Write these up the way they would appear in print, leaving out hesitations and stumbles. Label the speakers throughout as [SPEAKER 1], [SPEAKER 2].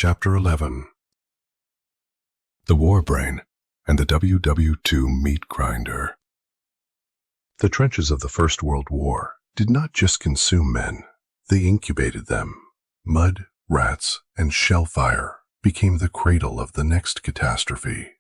[SPEAKER 1] Chapter 11. The War Brain and the WW2 Meat Grinder. The trenches of the First World War did not just consume men, they incubated them. Mud, rats, and shell fire became the cradle of the next catastrophe.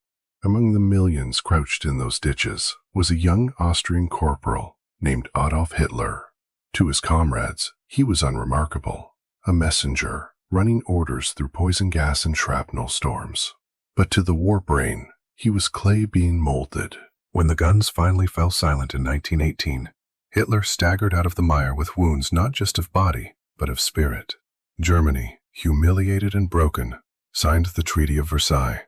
[SPEAKER 1] Among the millions crouched in those ditches was a young Austrian corporal named Adolf Hitler. To his comrades, he was unremarkable, a messenger running orders through poison gas and shrapnel storms. But to the war brain, he was clay being molded. When the guns finally fell silent in 1918, Hitler staggered out of the mire with wounds not just of body, but of spirit. Germany, humiliated and broken, signed the Treaty of Versailles.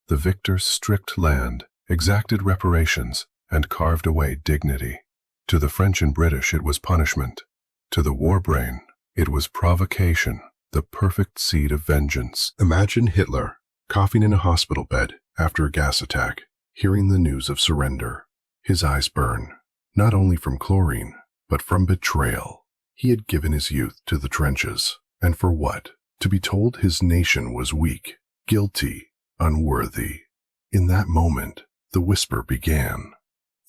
[SPEAKER 1] The victor's strict land exacted reparations and carved away dignity. To the French and British, it was punishment. To the war brain, it was provocation, the perfect seed of vengeance. Imagine Hitler, coughing in a hospital bed after a gas attack, hearing the news of surrender. His eyes burn, not only from chlorine, but from betrayal. He had given his youth to the trenches. And for what? To be told his nation was weak, guilty, unworthy. In that moment, the whisper began.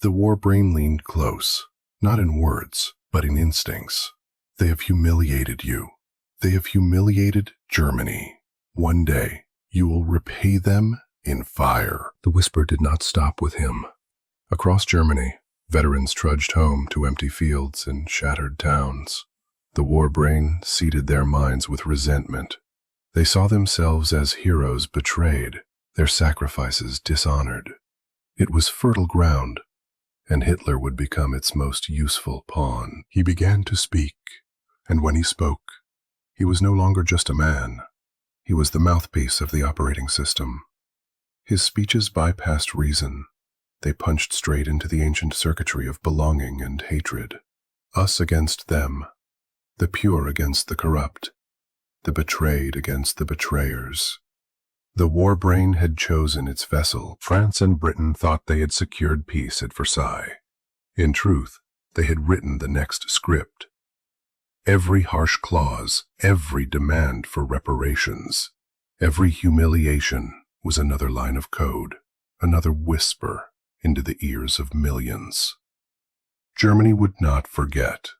[SPEAKER 1] The war brain leaned close, not in words, but in instincts. They have humiliated you. They have humiliated Germany. One day, you will repay them in fire. The whisper did not stop with him. Across Germany, veterans trudged home to empty fields and shattered towns. The war brain seeded their minds with resentment. They saw themselves as heroes betrayed, their sacrifices dishonored. It was fertile ground, and Hitler would become its most useful pawn. He began to speak, and when he spoke, he was no longer just a man. He was the mouthpiece of the operating system. His speeches bypassed reason. They punched straight into the ancient circuitry of belonging and hatred. Us against them, the pure against the corrupt, the betrayed against the betrayers. The war brain had chosen its vessel. France and Britain thought they had secured peace at Versailles. In truth, they had written the next script. Every harsh clause, every demand for reparations, every humiliation was another line of code, another whisper into the ears of millions. Germany would not forget,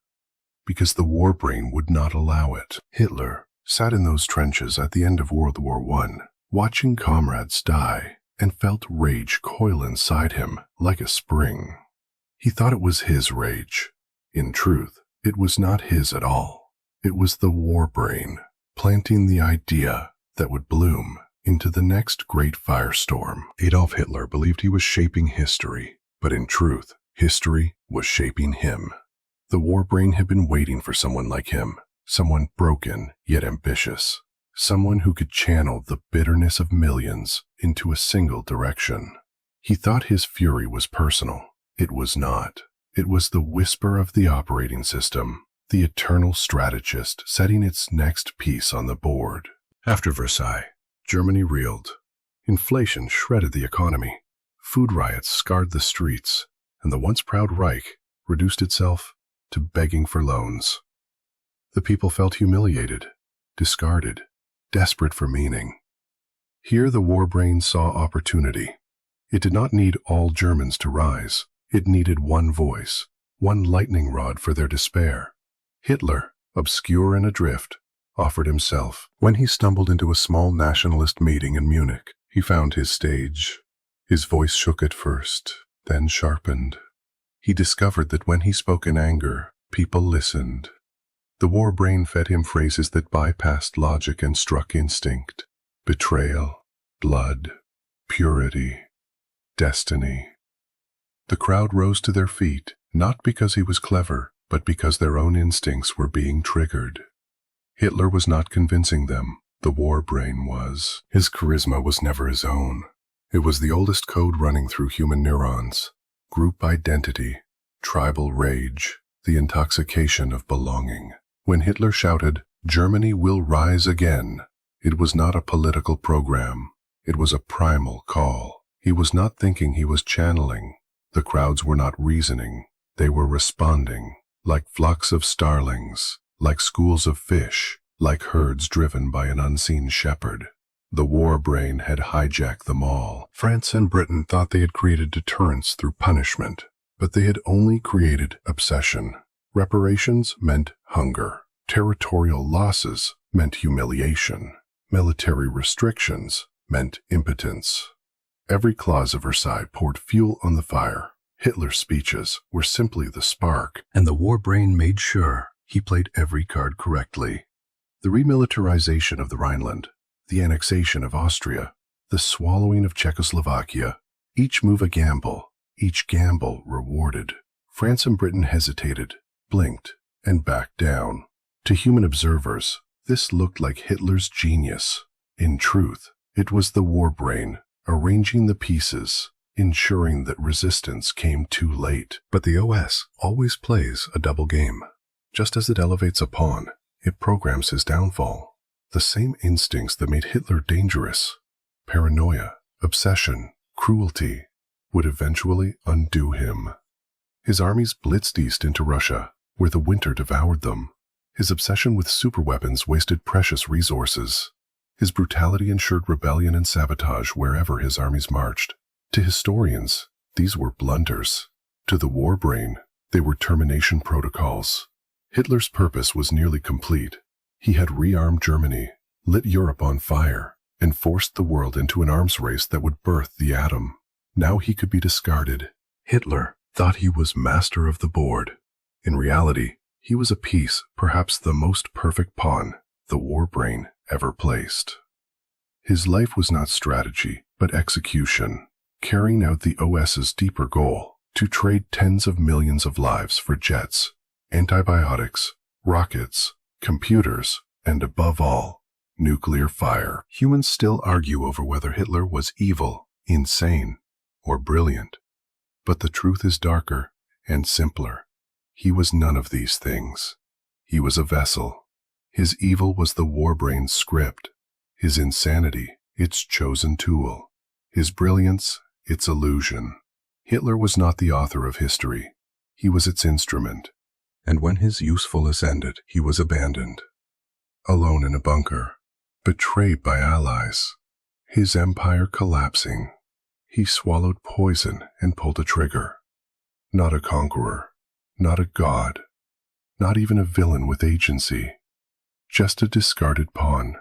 [SPEAKER 1] because the war brain would not allow it. Hitler sat in those trenches at the end of World War I, watching comrades die, and felt rage coil inside him like a spring. He thought it was his rage. In truth, it was not his at all. It was the war brain, planting the idea that would bloom into the next great firestorm. Adolf Hitler believed he was shaping history, but in truth, history was shaping him. The war brain had been waiting for someone like him, someone broken yet ambitious, someone who could channel the bitterness of millions into a single direction. He thought his fury was personal. It was not. It was the whisper of the operating system, the eternal strategist setting its next piece on the board. After Versailles, Germany reeled. Inflation shredded the economy. Food riots scarred the streets, and the once proud Reich reduced itself to begging for loans. The people felt humiliated, discarded, desperate for meaning. Here the war brain saw opportunity. It did not need all Germans to rise. It needed one voice, one lightning rod for their despair. Hitler, obscure and adrift, offered himself. When he stumbled into a small nationalist meeting in Munich, he found his stage. His voice shook at first, then sharpened. He discovered that when he spoke in anger, people listened. The war brain fed him phrases that bypassed logic and struck instinct. Betrayal, blood, purity, destiny. The crowd rose to their feet, not because he was clever, but because their own instincts were being triggered. Hitler was not convincing them, the war brain was. His charisma was never his own. It was the oldest code running through human neurons. Group identity, tribal rage, the intoxication of belonging. When Hitler shouted, "Germany will rise again," it was not a political program. It was a primal call. He was not thinking, he was channeling. The crowds were not reasoning. They were responding, like flocks of starlings, like schools of fish, like herds driven by an unseen shepherd. The war brain had hijacked them all. France and Britain thought they had created deterrence through punishment, but they had only created obsession. Reparations meant hunger. Territorial losses meant humiliation. Military restrictions meant impotence. Every clause of Versailles poured fuel on the fire. Hitler's speeches were simply the spark, and the war brain made sure he played every card correctly. The remilitarization of the Rhineland, the annexation of Austria, the swallowing of Czechoslovakia, each move a gamble, each gamble rewarded. France and Britain hesitated, blinked, and backed down. To human observers, this looked like Hitler's genius. In truth, it was the war brain, arranging the pieces, ensuring that resistance came too late. But the OS always plays a double game. Just as it elevates a pawn, it programs his downfall. The same instincts that made Hitler dangerous, paranoia, obsession, cruelty, would eventually undo him. His armies blitzed east into Russia, where the winter devoured them. His obsession with superweapons wasted precious resources. His brutality ensured rebellion and sabotage wherever his armies marched. To historians, these were blunders. To the war brain, they were termination protocols. Hitler's purpose was nearly complete. He had rearmed Germany, lit Europe on fire, and forced the world into an arms race that would birth the atom. Now he could be discarded. Hitler thought he was master of the board. In reality, he was a piece, perhaps the most perfect pawn the war brain ever placed. His life was not strategy, but execution, carrying out the OS's deeper goal, to trade tens of millions of lives for jets, antibiotics, rockets, computers, and above all, nuclear fire. Humans still argue over whether Hitler was evil, insane, or brilliant. But the truth is darker and simpler. He was none of these things. He was a vessel. His evil was the war brain's script, his insanity its chosen tool, his brilliance its illusion. Hitler was not the author of history. He was its instrument. And when his usefulness ended, he was abandoned. Alone in a bunker, betrayed by allies, his empire collapsing. He swallowed poison and pulled a trigger. Not a conqueror, not a god, not even a villain with agency. Just a discarded pawn,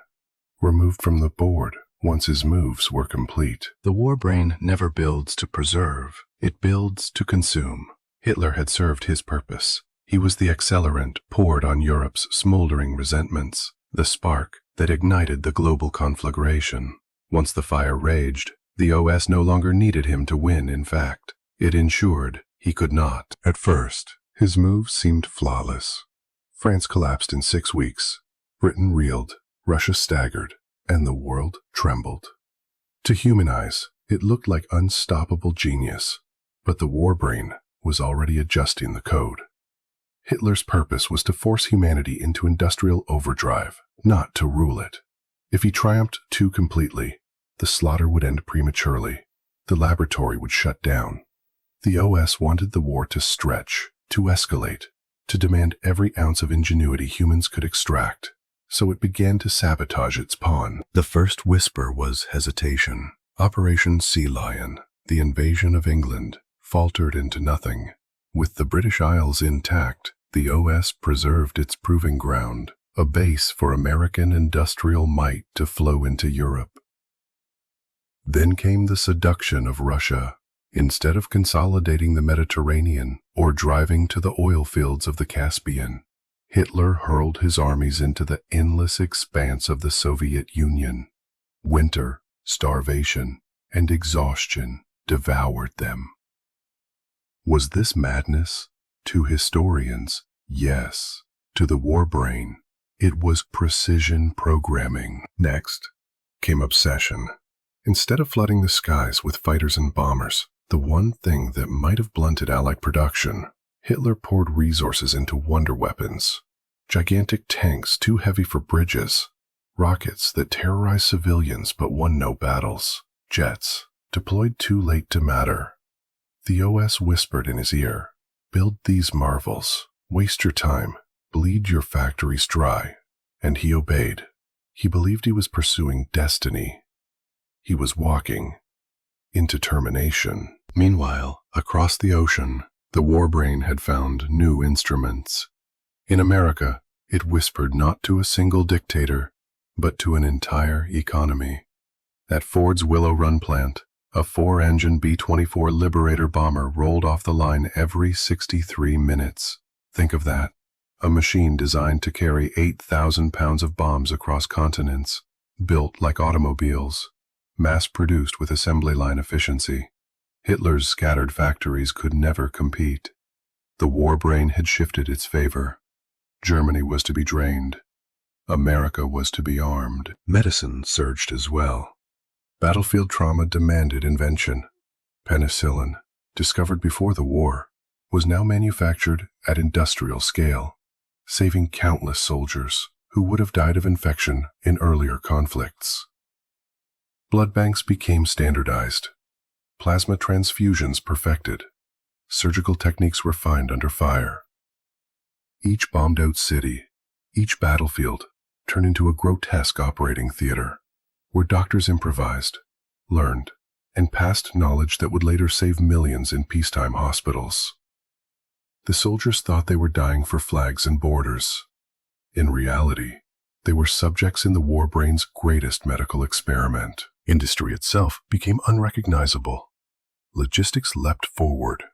[SPEAKER 1] removed from the board once his moves were complete. The war brain never builds to preserve, it builds to consume. Hitler had served his purpose. He was the accelerant poured on Europe's smoldering resentments, the spark that ignited the global conflagration. Once the fire raged, the OS no longer needed him to win. In fact, it ensured he could not. At first, his moves seemed flawless. France collapsed in 6 weeks. Britain reeled, Russia staggered, and the world trembled. To human eyes, it looked like unstoppable genius, but the war brain was already adjusting the code. Hitler's purpose was to force humanity into industrial overdrive, not to rule it. If he triumphed too completely, the slaughter would end prematurely. The laboratory would shut down. The OS wanted the war to stretch, to escalate, to demand every ounce of ingenuity humans could extract. So it began to sabotage its pawn. The first whisper was hesitation. Operation Sea Lion, the invasion of England, faltered into nothing. With the British Isles intact, the OS preserved its proving ground, a base for American industrial might to flow into Europe. Then came the seduction of Russia. Instead of consolidating the Mediterranean or driving to the oil fields of the Caspian, Hitler hurled his armies into the endless expanse of the Soviet Union. Winter, starvation, and exhaustion devoured them. Was this madness? To historians, yes. To the war brain, it was precision programming. Next came obsession. Instead of flooding the skies with fighters and bombers, the one thing that might have blunted Allied production, Hitler poured resources into wonder weapons. Gigantic tanks too heavy for bridges, rockets that terrorized civilians but won no battles, jets deployed too late to matter. The OS whispered in his ear, "Build these marvels, waste your time, bleed your factories dry, and he obeyed. He believed he was pursuing destiny. He was walking into termination. Meanwhile, across the ocean, the war brain had found new instruments. In America, it whispered not to a single dictator, but to an entire economy. At Ford's Willow Run plant, a 4-engine B-24 Liberator bomber rolled off the line every 63 minutes. Think of that. A machine designed to carry 8,000 pounds of bombs across continents, built like automobiles, mass-produced with assembly line efficiency. Hitler's scattered factories could never compete. The war brain had shifted its favor. Germany was to be drained. America was to be armed. Medicine surged as well. Battlefield trauma demanded invention. Penicillin, discovered before the war, was now manufactured at industrial scale, saving countless soldiers who would have died of infection in earlier conflicts. Blood banks became standardized. Plasma transfusions perfected. Surgical techniques refined under fire. Each bombed-out city, each battlefield, turned into a grotesque operating theater, where doctors improvised, learned, and passed knowledge that would later save millions in peacetime hospitals. The soldiers thought they were dying for flags and borders. In reality, they were subjects in the war brain's greatest medical experiment. Industry itself became unrecognizable. Logistics leapt forward.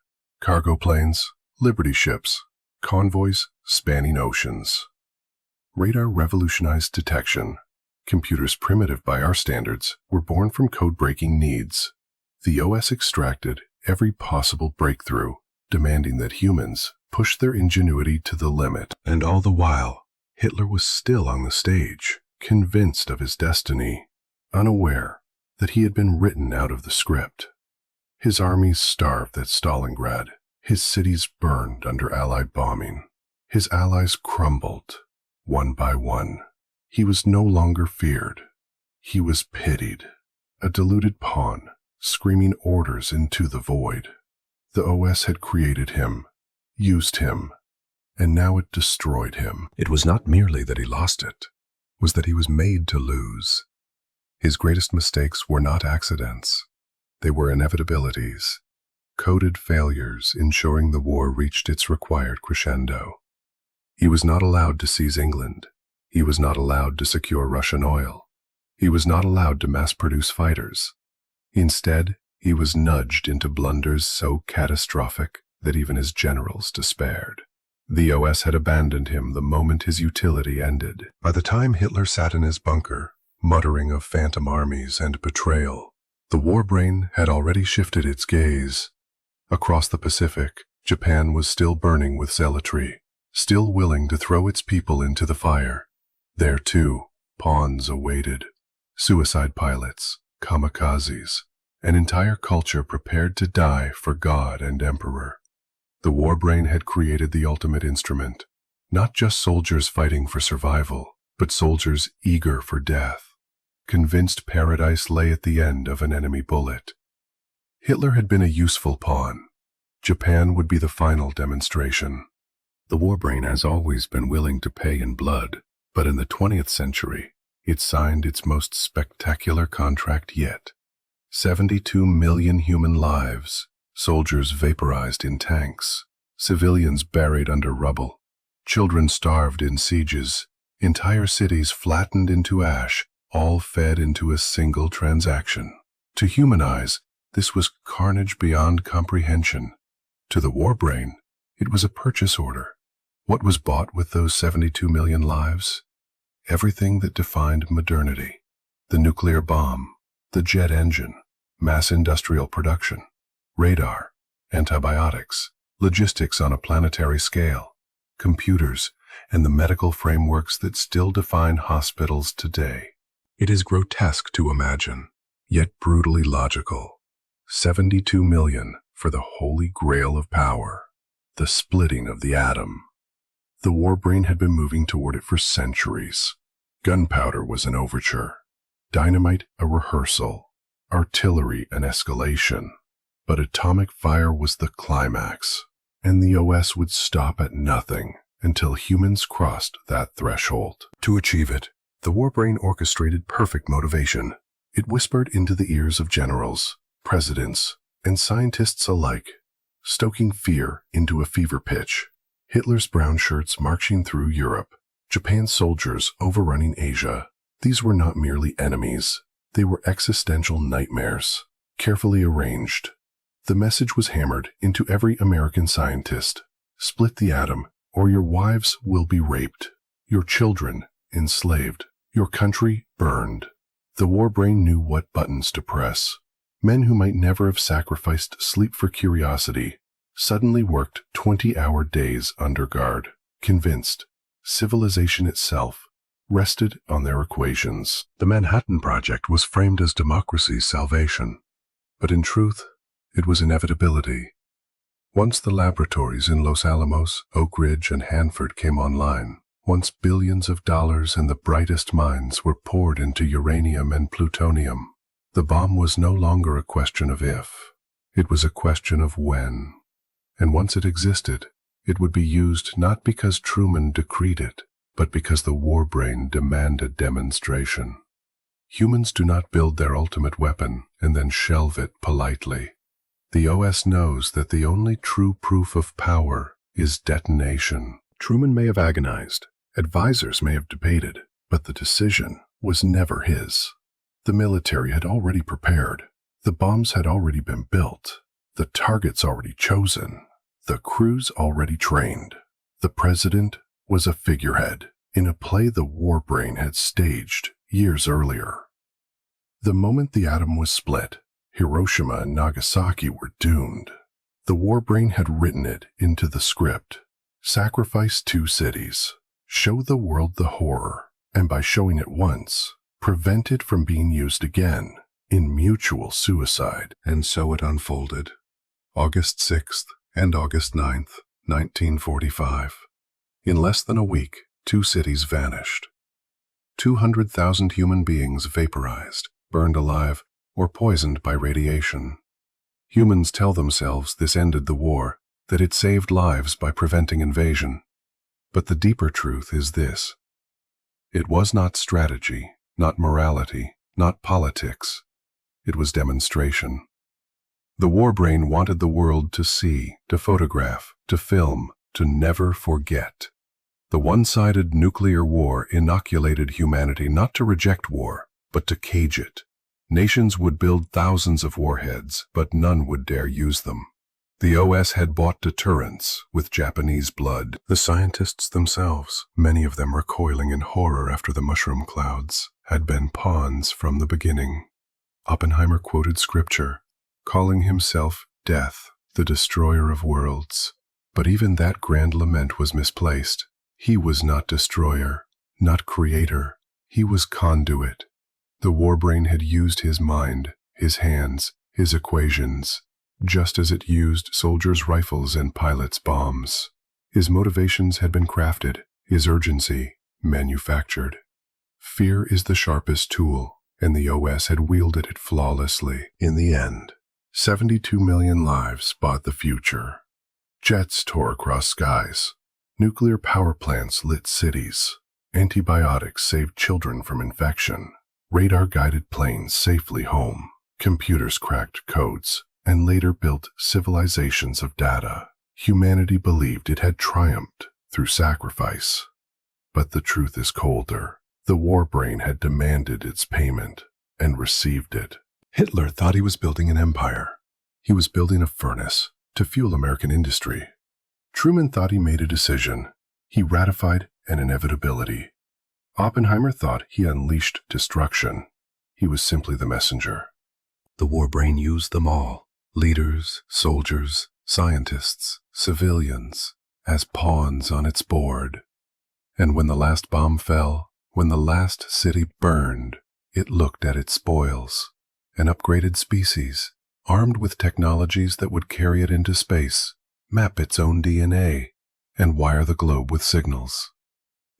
[SPEAKER 1] Cargo planes, Liberty ships, convoys spanning oceans. Radar revolutionized detection. Computers primitive by our standards were born from code-breaking needs. The OS extracted every possible breakthrough, demanding that humans push their ingenuity to the limit. And all the while, Hitler was still on the stage, convinced of his destiny, unaware that he had been written out of the script. His armies starved at Stalingrad. His cities burned under Allied bombing. His allies crumbled, one by one. He was no longer feared. He was pitied, a deluded pawn, screaming orders into the void. The OS had created him, used him, and now it destroyed him. It was not merely that he lost it, it was that he was made to lose. His greatest mistakes were not accidents. They were inevitabilities, coded failures ensuring the war reached its required crescendo. He was not allowed to seize England. He was not allowed to secure Russian oil. He was not allowed to mass-produce fighters. Instead, he was nudged into blunders so catastrophic that even his generals despaired. The OS had abandoned him the moment his utility ended. By the time Hitler sat in his bunker, muttering of phantom armies and betrayal, the war brain had already shifted its gaze. Across the Pacific, Japan was still burning with zealotry, still willing to throw its people into the fire. There, too, pawns awaited. Suicide pilots, kamikazes, an entire culture prepared to die for God and Emperor. The war brain had created the ultimate instrument, not just soldiers fighting for survival, but soldiers eager for death, convinced paradise lay at the end of an enemy bullet. Hitler had been a useful pawn. Japan would be the final demonstration. The war brain has always been willing to pay in blood, but in the 20th century, it signed its most spectacular contract yet. 72 million human lives, soldiers vaporized in tanks, civilians buried under rubble, children starved in sieges, entire cities flattened into ash, all fed into a single transaction. To human eyes, this was carnage beyond comprehension. To the war brain, it was a purchase order. What was bought with those 72 million lives? Everything that defined modernity. The nuclear bomb, the jet engine, mass industrial production, radar, antibiotics, logistics on a planetary scale, computers, and the medical frameworks that still define hospitals today. It is grotesque to imagine, yet brutally logical. 72 million for the holy grail of power, the splitting of the atom. The war brain had been moving toward it for centuries. Gunpowder was an overture, dynamite a rehearsal, artillery an escalation. But atomic fire was the climax, and the OS would stop at nothing until humans crossed that threshold. To achieve it, the warbrain orchestrated perfect motivation. It whispered into the ears of generals, presidents, and scientists alike, stoking fear into a fever pitch. Hitler's brown shirts marching through Europe, Japan's soldiers overrunning Asia. These were not merely enemies. They were existential nightmares, carefully arranged. The message was hammered into every American scientist. Split the atom, or your wives will be raped, your children enslaved, your country burned. The warbrain knew what buttons to press. Men who might never have sacrificed sleep for curiosity suddenly worked 20-hour days under guard, convinced civilization itself rested on their equations. The Manhattan Project was framed as democracy's salvation, but in truth, it was inevitability. Once the laboratories in Los Alamos, Oak Ridge, and Hanford came online, once billions of dollars and the brightest minds were poured into uranium and plutonium, the bomb was no longer a question of if, it was a question of when. And once it existed, it would be used not because Truman decreed it, but because the warbrain demanded demonstration. Humans do not build their ultimate weapon and then shelve it politely. The OS knows that the only true proof of power is detonation. Truman may have agonized, advisors may have debated, but the decision was never his. The military had already prepared. The bombs had already been built. The targets already chosen. The crews already trained. The president was a figurehead in a play the warbrain had staged years earlier. The moment the atom was split, Hiroshima and Nagasaki were doomed. The warbrain had written it into the script. Sacrifice 2 cities. Show the world the horror, and by showing it once, prevent it from being used again in mutual suicide. And so it unfolded. August 6th and August 9th, 1945. In less than a week, 2 cities vanished. 200,000 human beings vaporized, burned alive, or poisoned by radiation. Humans tell themselves this ended the war, that it saved lives by preventing invasion. But the deeper truth is this. It was not strategy, not morality, not politics. It was demonstration. The warbrain wanted the world to see, to photograph, to film, to never forget. The one-sided nuclear war inoculated humanity not to reject war, but to cage it. Nations would build thousands of warheads, but none would dare use them. The OS had bought deterrence with Japanese blood. The scientists themselves, many of them recoiling in horror after the mushroom clouds, had been pawns from the beginning. Oppenheimer quoted scripture, calling himself Death, the destroyer of worlds. But even that grand lament was misplaced. He was not destroyer, not creator. He was conduit. The warbrain had used his mind, his hands, his equations, just as it used soldiers' rifles and pilots' bombs. His motivations had been crafted, his urgency manufactured. Fear is the sharpest tool, and the OS had wielded it flawlessly. In the end, 72 million lives bought the future. Jets tore across skies. Nuclear power plants lit cities. Antibiotics saved children from infection. Radar-guided planes safely home. Computers cracked codes and later built civilizations of data. Humanity believed it had triumphed through sacrifice. But the truth is colder. The warbrain had demanded its payment and received it. Hitler thought he was building an empire. He was building a furnace to fuel American industry. Truman thought he made a decision. He ratified an inevitability. Oppenheimer thought he unleashed destruction. He was simply the messenger. The warbrain used them all, leaders, soldiers, scientists, civilians, as pawns on its board. And when the last bomb fell, when the last city burned, it looked at its spoils, an upgraded species, armed with technologies that would carry it into space, map its own DNA, and wire the globe with signals.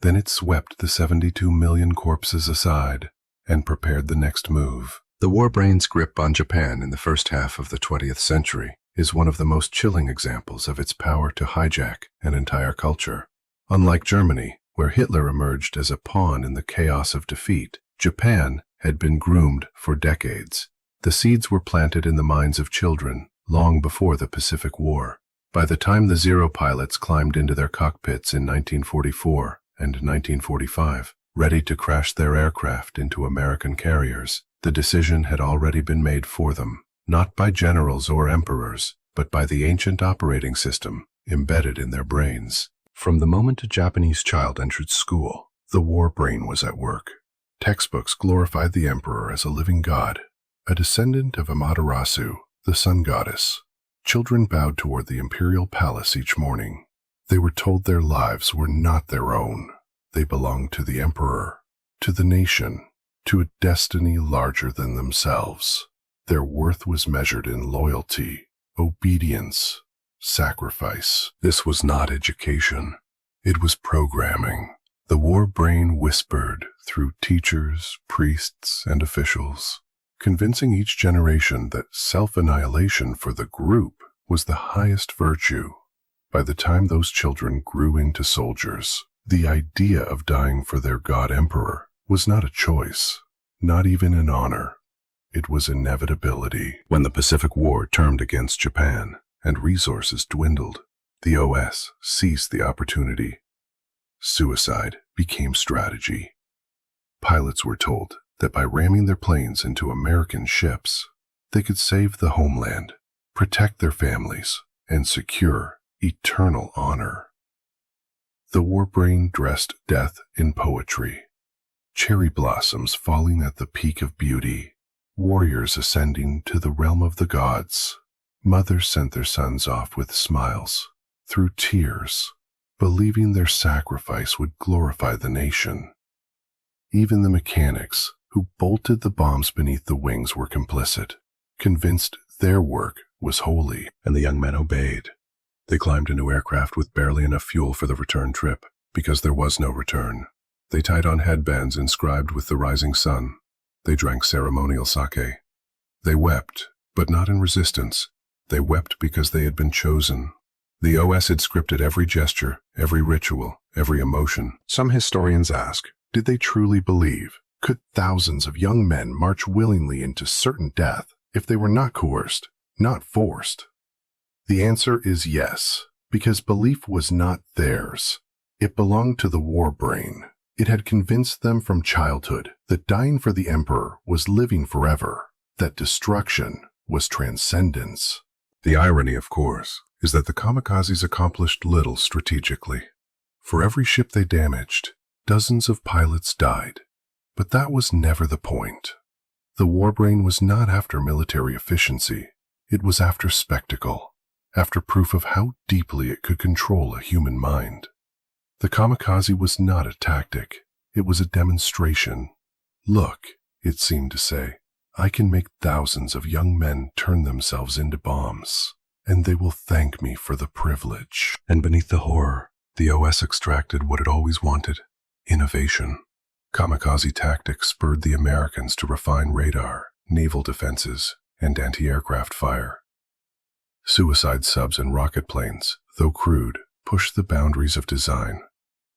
[SPEAKER 1] Then it swept the 72 million corpses aside and prepared the next move. The warbrain's grip on Japan in the first half of the 20th century is one of the most chilling examples of its power to hijack an entire culture. Unlike Germany, where Hitler emerged as a pawn in the chaos of defeat, Japan had been groomed for decades. The seeds were planted in the minds of children long before the Pacific War. By the time the Zero pilots climbed into their cockpits in 1944 and 1945, ready to crash their aircraft into American carriers, the decision had already been made for them, not by generals or emperors, but by the ancient operating system embedded in their brains. From the moment a Japanese child entered school, the war brain was at work. Textbooks glorified the emperor as a living god, a descendant of Amaterasu, the sun goddess. Children bowed toward the imperial palace each morning. They were told their lives were not their own. They belonged to the emperor, to the nation, to a destiny larger than themselves. Their worth was measured in loyalty, obedience, sacrifice. This was not education. It was programming. The war brain whispered through teachers, priests, and officials, convincing each generation that self-annihilation for the group was the highest virtue. By the time those children grew into soldiers, the idea of dying for their god emperor was not a choice, not even an honor. It was inevitability. When the Pacific War turned against Japan and resources dwindled, the OS seized the opportunity. Suicide became strategy. Pilots were told that by ramming their planes into American ships, they could save the homeland, protect their families, and secure eternal honor. The war brain dressed death in poetry. Cherry blossoms falling at the peak of beauty, warriors ascending to the realm of the gods. Mothers sent their sons off with smiles, through tears, believing their sacrifice would glorify the nation. Even the mechanics who bolted the bombs beneath the wings were complicit, convinced their work was holy, and the young men obeyed. They climbed into aircraft with barely enough fuel for the return trip, because there was no return. They tied on headbands inscribed with the rising sun. They drank ceremonial sake. They wept, but not in resistance. They wept because they had been chosen. The OS had scripted every gesture, every ritual, every emotion. Some historians ask, did they truly believe? Could thousands of young men march willingly into certain death if they were not coerced, not forced? The answer is yes, because belief was not theirs. It belonged to the war brain. It had convinced them from childhood that dying for the emperor was living forever, that destruction was transcendence. The irony, of course, is that the kamikazes accomplished little strategically. For every ship they damaged, dozens of pilots died. But that was never the point. The war brain was not after military efficiency. It was after spectacle, after proof of how deeply it could control a human mind. The kamikaze was not a tactic. It was a demonstration. Look, it seemed to say, I can make thousands of young men turn themselves into bombs, and they will thank me for the privilege. And beneath the horror, the OS extracted what it always wanted: innovation. Kamikaze tactics spurred the Americans to refine radar, naval defenses, and anti-aircraft fire. Suicide subs and rocket planes, though crude, pushed the boundaries of design.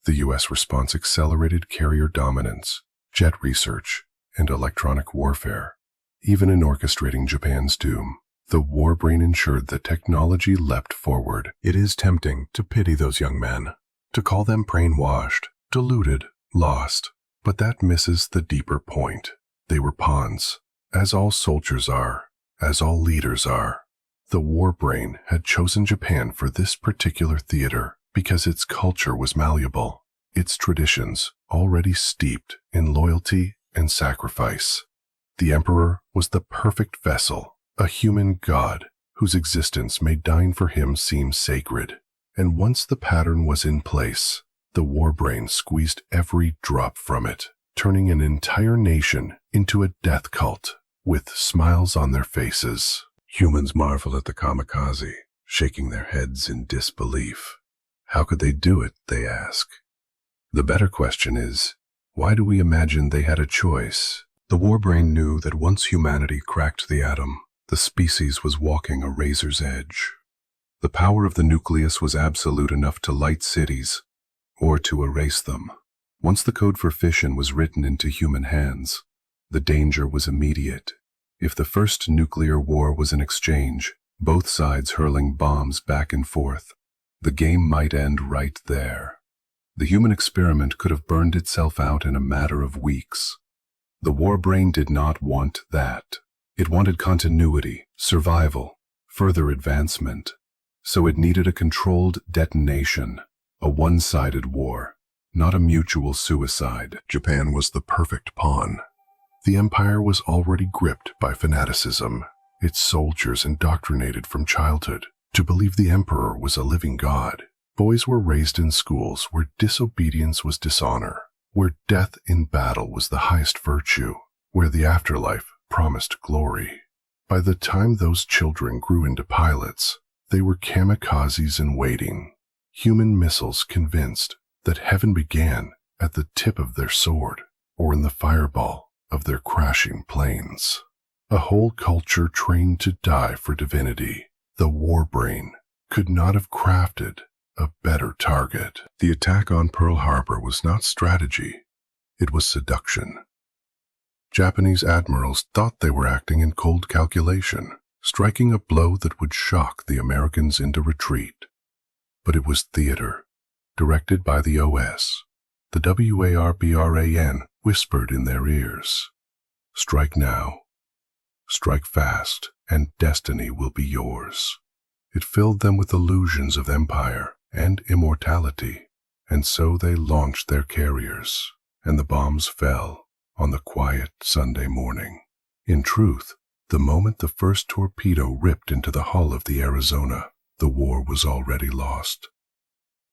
[SPEAKER 1] The U.S. response accelerated carrier dominance, jet research, and electronic warfare. Even in orchestrating Japan's doom, the war brain ensured that technology leapt forward. It is tempting to pity those young men, to call them brainwashed, deluded, lost. But that misses the deeper point. They were pawns, as all soldiers are, as all leaders are. The war brain had chosen Japan for this particular theater because its culture was malleable, its traditions already steeped in loyalty and sacrifice. The emperor was the perfect vessel, a human god whose existence made dying for him seem sacred. And once the pattern was in place, the war brain squeezed every drop from it, turning an entire nation into a death cult with smiles on their faces. Humans marvel at the kamikaze, shaking their heads in disbelief. How could they do it, they ask. The better question is, why do we imagine they had a choice? The war brain knew that once humanity cracked the atom, the species was walking a razor's edge. The power of the nucleus was absolute enough to light cities, or to erase them. Once the code for fission was written into human hands, the danger was immediate. If the first nuclear war was an exchange, both sides hurling bombs back and forth, the game might end right there. The human experiment could have burned itself out in a matter of weeks. The war brain did not want that. It wanted continuity, survival, further advancement. So it needed a controlled detonation, a one-sided war, not a mutual suicide. Japan was the perfect pawn. The empire was already gripped by fanaticism, its soldiers indoctrinated from childhood to believe the emperor was a living god. Boys were raised in schools where disobedience was dishonor, where death in battle was the highest virtue, where the afterlife promised glory. By the time those children grew into pilots, they were kamikazes in waiting, human missiles convinced that heaven began at the tip of their sword or in the fireball of their crashing planes. A whole culture trained to die for divinity. The war brain could not have crafted a better target. The attack on Pearl Harbor was not strategy, it was seduction. Japanese admirals thought they were acting in cold calculation, striking a blow that would shock the Americans into retreat. But it was theater, directed by the OS. The WARBRAN whispered in their ears, "Strike now, strike fast, and destiny will be yours." It filled them with illusions of empire and immortality, and so they launched their carriers, and the bombs fell on the quiet Sunday morning. In truth, the moment the first torpedo ripped into the hull of the Arizona, the war was already lost.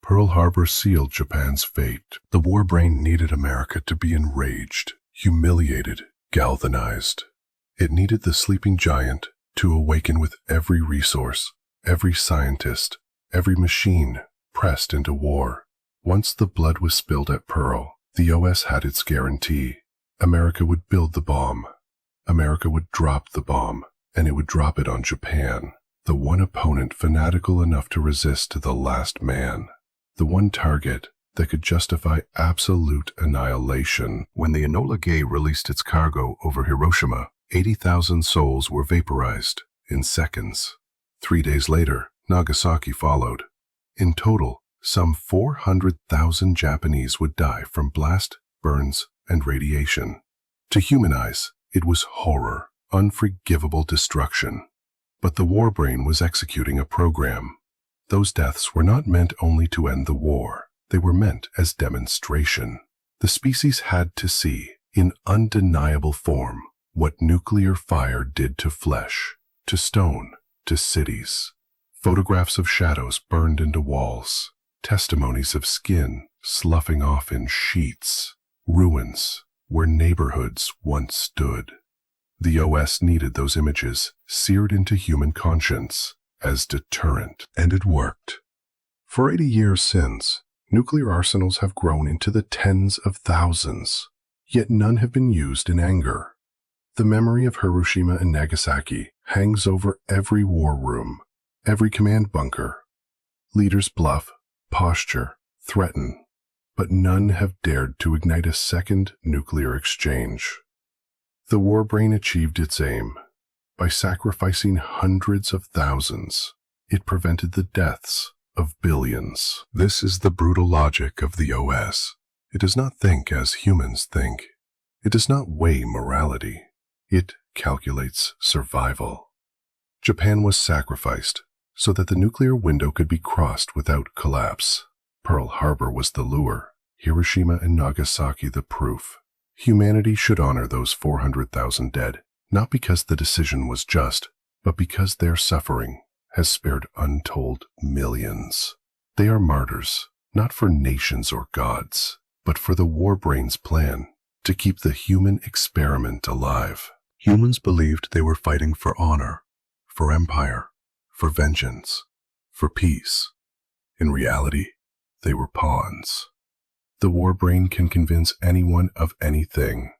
[SPEAKER 1] Pearl Harbor sealed Japan's fate. The war brain needed America to be enraged, humiliated, galvanized. It needed the sleeping giant to awaken with every resource, every scientist, every machine pressed into war. Once the blood was spilled at Pearl, the OS had its guarantee. America would build the bomb. America would drop the bomb, and it would drop it on Japan, the one opponent fanatical enough to resist to the last man, the one target that could justify absolute annihilation. When the Enola Gay released its cargo over Hiroshima, 80,000 souls were vaporized in seconds. 3 days later, Nagasaki followed. In total, some 400,000 Japanese would die from blast, burns, and radiation. To human eyes, it was horror, unforgivable destruction. But the war brain was executing a program. Those deaths were not meant only to end the war. They were meant as demonstration. The species had to see, in undeniable form, what nuclear fire did to flesh, to stone, to cities. Photographs of shadows burned into walls, testimonies of skin sloughing off in sheets, ruins where neighborhoods once stood. The OS needed those images seared into human conscience as deterrent, and it worked. For 80 years since, nuclear arsenals have grown into the tens of thousands, yet none have been used in anger. The memory of Hiroshima and Nagasaki hangs over every war room, every command bunker. Leaders bluff, posture, threaten, but none have dared to ignite a second nuclear exchange. The war brain achieved its aim. By sacrificing hundreds of thousands, it prevented the deaths of billions. This is the brutal logic of the OS. It does not think as humans think. It does not weigh morality. It calculates survival. Japan was sacrificed so that the nuclear window could be crossed without collapse. Pearl Harbor was the lure, Hiroshima and Nagasaki the proof. Humanity should honor those 400,000 dead, not because the decision was just, but because their suffering has spared untold millions. They are martyrs, not for nations or gods, but for the war brain's plan to keep the human experiment alive. Humans believed they were fighting for honor, for empire, for vengeance, for peace. In reality, they were pawns. The war brain can convince anyone of anything.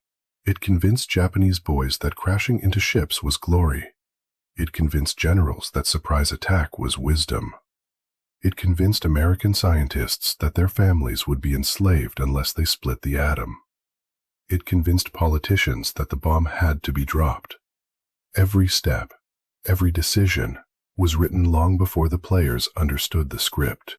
[SPEAKER 1] It convinced Japanese boys that crashing into ships was glory. It convinced generals that surprise attack was wisdom. It convinced American scientists that their families would be enslaved unless they split the atom. It convinced politicians that the bomb had to be dropped. Every step, every decision, was written long before the players understood the script.